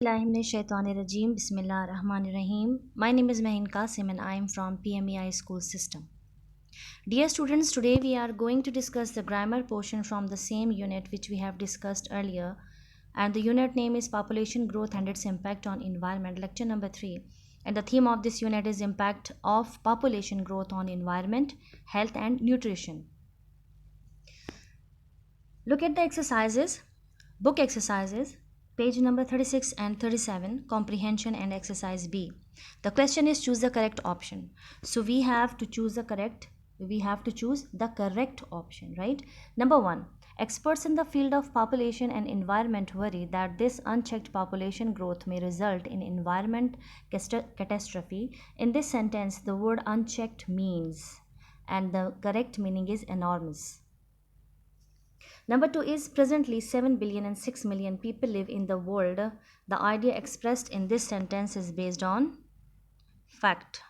Bismillahirrahmanirrahim. My name is Mahin Qasim and I am from PMEI school system. Dear students, today we are going to discuss the grammar portion from the same unit which we have discussed earlier, and the unit name is Population Growth and its Impact on Environment, lecture number 3. And the theme of this unit is Impact of Population Growth on Environment, Health and Nutrition. Look at the exercises, book exercises, page number 36 and 37, comprehension and exercise B. The question is choose the correct option. So we have to choose the correct option, right? Number 1, experts in the field of population and environment worry that this unchecked population growth may result in environment catastrophe. In this sentence, the word unchecked means, and the correct meaning is enormous. Number 2 is presently 7 billion and 6 million people live in the world. The idea expressed in this sentence is based on fact.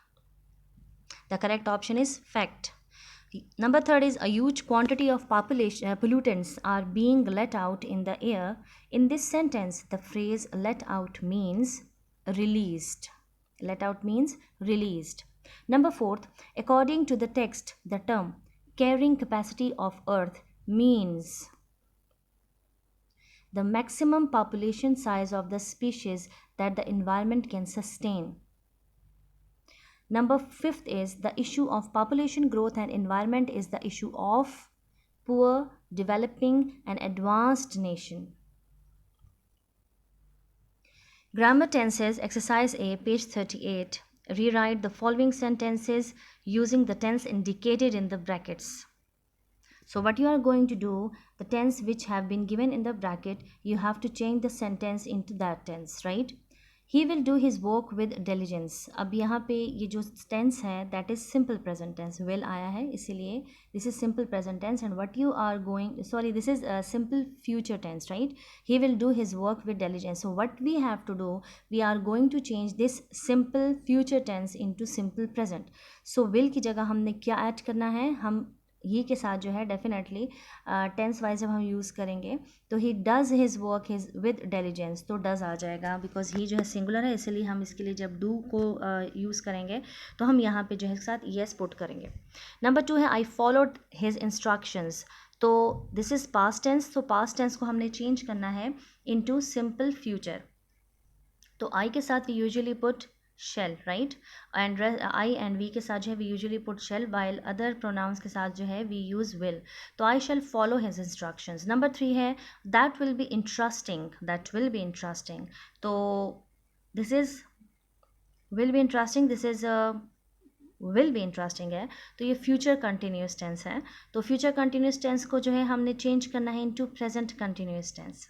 The correct option is fact. Number 3 is a huge quantity of pollutants are being let out in the air. In this sentence, the phrase let out means released. Let out means released. Number 4, according to the text, the term carrying capacity of earth means the maximum population size of the species that the environment can sustain. Number 5 is the issue of population growth and environment is the issue of poor, developing and advanced nation. Grammar tenses, exercise A, page 38. Rewrite the following sentences using the tense indicated in the brackets. So what you are going to do, the tense which have been given in the bracket, you have to change the sentence into that tense, right? He will do his work with diligence. अब यहाँ पे ये जो tense है that is simple present tense, will आया है इसीलिए this is simple present tense, and what you are going, sorry, this is a simple future tense, right? He will do his work with diligence. So what we have to do, we are going to change this simple future tense into simple present. So will की जगह हमने क्या add करना है, हम ही के साथ जो है डेफिनेटली टेंस वाइज जब हम यूज़ करेंगे तो he does his work his with diligence, तो डज़ आ जाएगा बिकॉज ही जो है सिंगुलर है, इसलिए हम इसके लिए जब डू को यूज़ करेंगे तो हम यहाँ पे जो है साथ येस पुट करेंगे. नंबर 2 है आई फॉलोड हिज इंस्ट्रक्शंस. तो दिस इज़ पास्ट टेंस, तो पास्ट टेंस को हमने चेंज करना है इनटू सिंपल फ्यूचर. तो आई के साथ we usually put shall, right? And I and we के साथ जो है we usually put shall, while other pronouns के साथ जो है we use will. तो I shall follow his instructions. Number 3 है that will be interesting. That will be interesting. तो this is will be interesting. This is will be interesting है. तो ये future continuous tense है. तो future continuous tense को जो है हमने change करना है into present continuous tense.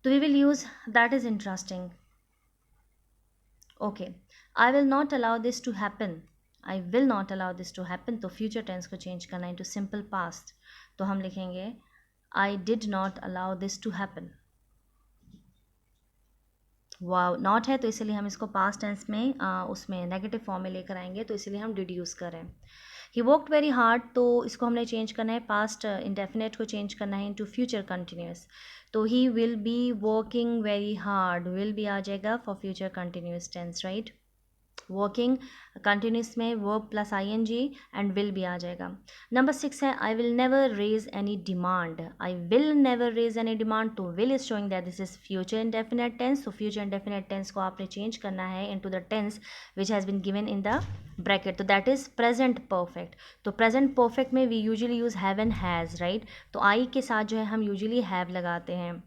तो we will use that is interesting. Okay, I will not allow this to happen. I will not allow this to happen, तो फ्यूचर टेंस को change करना है टू सिंपल पास्ट. तो हम लिखेंगे I did not allow this to happen. Wow, not है तो इसलिए हम इसको पास्ट टेंस में उसमें नेगेटिव फॉर्म में लेकर आएंगे, तो इसलिए हम डिड यूज़ करें. ही वर्कड वेरी हार्ड, तो इसको हमने चेंज करना है, पास्ट इंडेफिनेट को चेंज करना है इनटू फ्यूचर कंटिन्यूस. तो he will be working very hard, will भी आ जाएगा for future continuous tense, right? Working continuous में verb plus ING and will भी आ जाएगा. नंबर 6 है I will never raise any demand. I will never raise any demand, तो will is showing that this is future indefinite tense. तो future indefinite tense को आपने change करना है into the tense which has been given in the bracket, तो that is present perfect. तो present perfect में we usually use have and has, right? तो I के साथ जो है हम यूजुअली हैव लगाते हैं.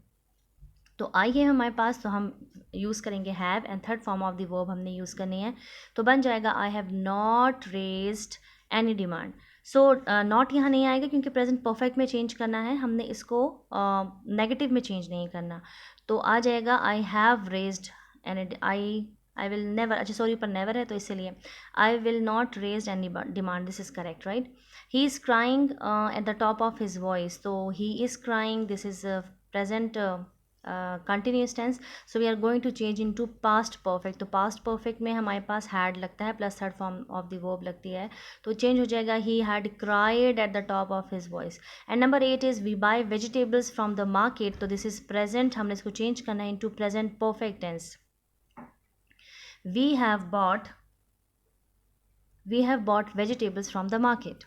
तो आई है हमारे पास, तो हम यूज़ करेंगे have, and third form of the verb हमने यूज़ करनी है, तो बन जाएगा I have not raised any demand. So not यहाँ नहीं आएगा क्योंकि प्रेजेंट परफेक्ट में चेंज करना है, हमने इसको नेगेटिव में चेंज नहीं करना. तो आ जाएगा I have raised and I will never, अच्छा सॉरी पर नेवर है तो इसलिए I will not raised any demand. This is correct, right? He is crying at the top of his voice, तो he is crying, this is present continuous tense, so we are going to change into past perfect. तो past perfect में हमारे पास had लगता है plus third form of the verb लगती है, तो चेंज हो जाएगा he had cried at the top of his voice. And number 8 is we buy vegetables from the market. तो दिस इज प्रेजेंट, हमने इसको चेंज करना है into present perfect tense. we have bought we have bought vegetables from the market.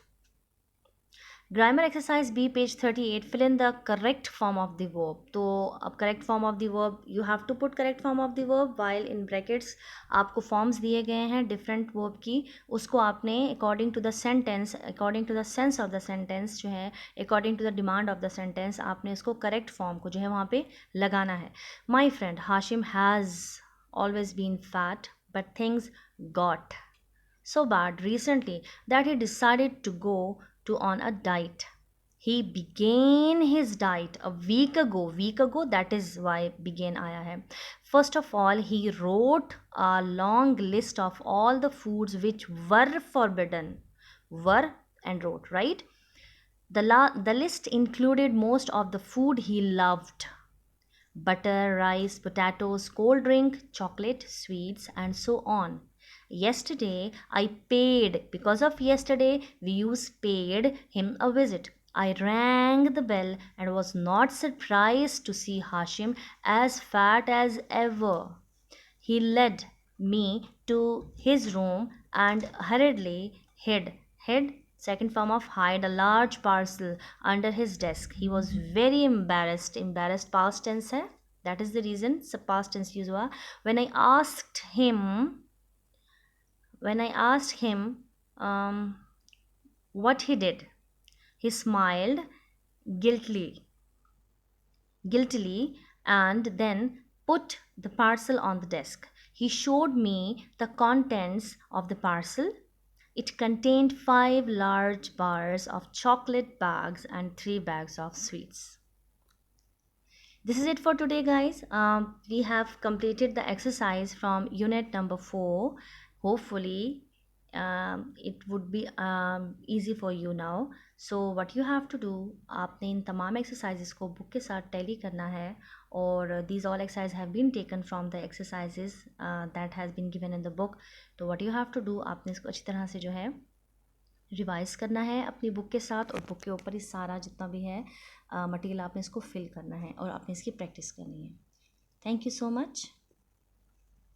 Grammar exercise B page 38, fill in the correct form of the verb. तो अब correct form of the verb, you have to put correct form of the verb while in brackets. आपको forms दिए गए हैं different verb की, उसको आपने according to the sentence, according to the sense of the sentence जो है, according to the demand of the sentence, आपने इसको करेक्ट फॉर्म को जो है वहाँ पे लगाना है. My friend Hashim has always been fat but things got so bad recently that he decided to go to on a diet. He began his diet a week ago. Week ago, that is why began आया है. First of all, he wrote a long list of all the foods which were forbidden. Were and wrote, right? The list included most of the food he loved: butter, rice, potatoes, cold drink, chocolate, sweets, and so on. Yesterday, I paid, because of yesterday, we use paid him a visit. I rang the bell and was not surprised to see Hashim as fat as ever. He led me to his room and hurriedly hid, second form of hide, a large parcel under his desk. He was very embarrassed. Embarrassed past tense है. That is the reason सब past tense use हुआ. When I asked him what he did, he smiled guiltily guiltily and then put the parcel on the desk. He showed me the contents of the parcel. It contained 5 large bars of chocolate bags and 3 bags of sweets. This is it for today, guys. We have completed the exercise from unit number 4. Hopefully, it would be easy for you now. So what you have to do, आपने इन तमाम exercises को book के साथ tally करना है, और these all exercises have been taken from the exercises that has been given in the book. तो what you have to do, आपने इसको अच्छी तरह से जो है रिवाइज़ करना है अपनी बुक के साथ, और बुक के ऊपर ही सारा जितना भी है मटेरियल आपने इसको फिल करना है और आपने इसकी प्रैक्टिस करनी है. Thank you so much.